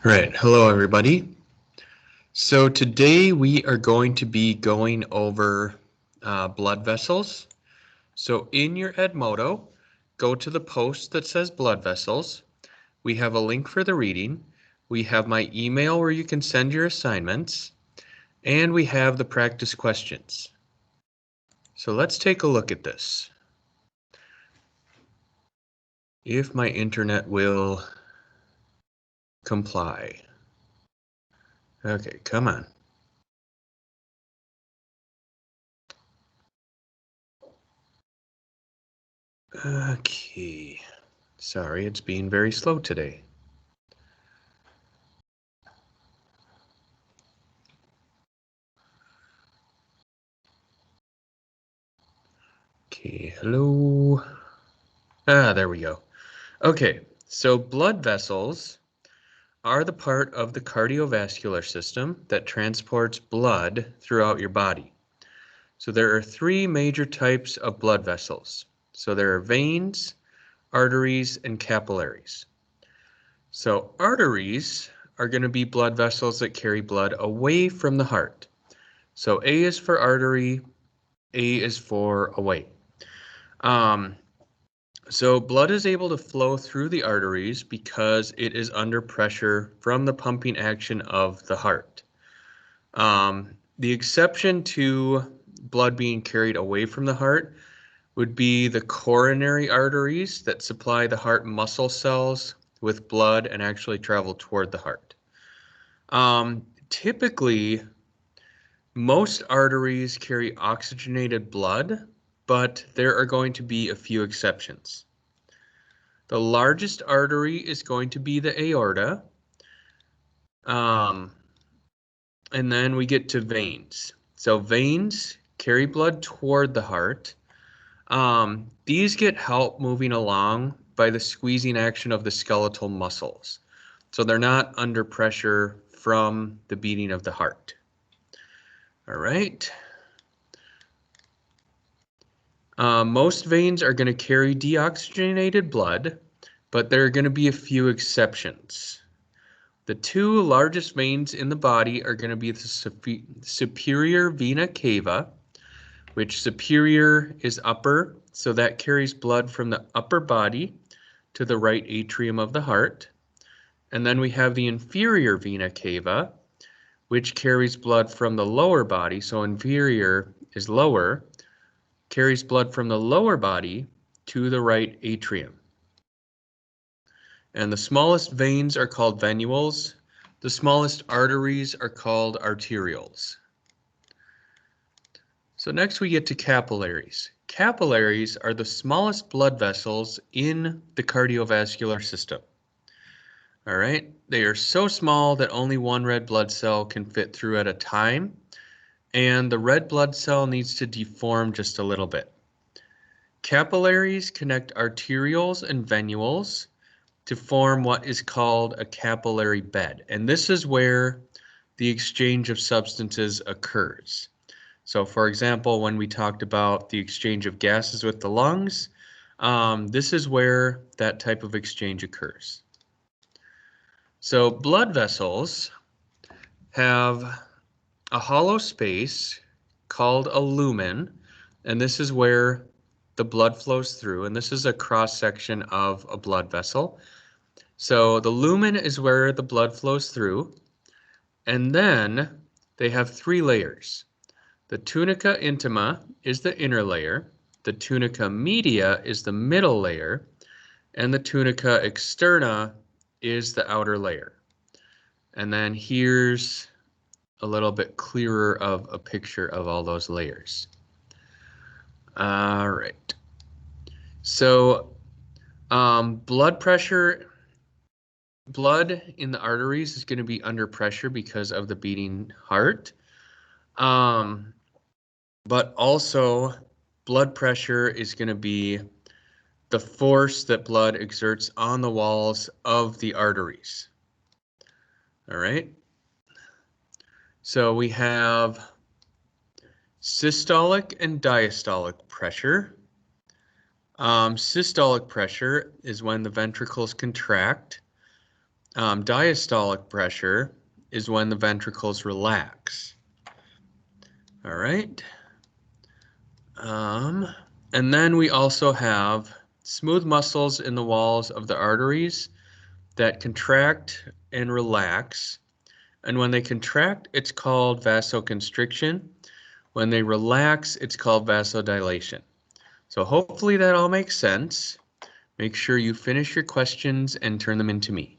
Right. Hello, everybody. So today we are going to be going over blood vessels. So in your Edmodo, go to the post that says blood vessels. We have a link for the reading. We have my email where you can send your assignments. And we have the practice questions. So let's take a look at this. If my internet will comply. Okay, come on. Okay. Sorry, it's being very slow today. Okay, hello. There we go. Okay, so blood vessels are the part of the cardiovascular system that transports blood throughout your body. So there are three major types of blood vessels. So there are veins, arteries, and capillaries. So arteries are going to be blood vessels that carry blood away from the heart. So A is for artery, A is for away. So blood is able to flow through the arteries because it is under pressure from the pumping action of the heart. The exception to blood being carried away from the heart would be the coronary arteries that supply the heart muscle cells with blood and actually travel toward the heart. Typically, most arteries carry oxygenated blood, but there are going to be a few exceptions. The largest artery is going to be the aorta. And then we get to veins. So veins carry blood toward the heart. These get help moving along by the squeezing action of the skeletal muscles. So they're not under pressure from the beating of the heart. All right. Most veins are going to carry deoxygenated blood, but there are going to be a few exceptions. The two largest veins in the body are going to be the superior vena cava, which superior is upper, so that carries blood from the upper body to the right atrium of the heart. And then we have the inferior vena cava, which carries blood from the lower body, so inferior is lower, carries blood from the lower body to the right atrium. And the smallest veins are called venules. The smallest arteries are called arterioles. So next we get to capillaries. Capillaries are the smallest blood vessels in the cardiovascular system. All right, they are so small that only one red blood cell can fit through at a time, and the red blood cell needs to deform just a little bit. Capillaries connect arterioles and venules to form what is called a capillary bed, and this is where the exchange of substances occurs. So for example, when we talked about the exchange of gases with the lungs, this is where that type of exchange occurs. So blood vessels have a hollow space called a lumen, and this is where the blood flows through, and this is a cross-section of a blood vessel. So the lumen is where the blood flows through, and then they have three layers. The tunica intima is the inner layer, the tunica media is the middle layer, and the tunica externa is the outer layer. And then here's a little bit clearer of a picture of all those layers. All right. So blood in the arteries is going to be under pressure because of the beating heart. But also blood pressure is going to be the force that blood exerts on the walls of the arteries. All right. So we have systolic and diastolic pressure. Systolic pressure is when the ventricles contract. Diastolic pressure is when the ventricles relax. All right. And then we also have smooth muscles in the walls of the arteries that contract and relax. And when they contract, it's called vasoconstriction. When they relax, it's called vasodilation. So hopefully that all makes sense. Make sure you finish your questions and turn them in to me.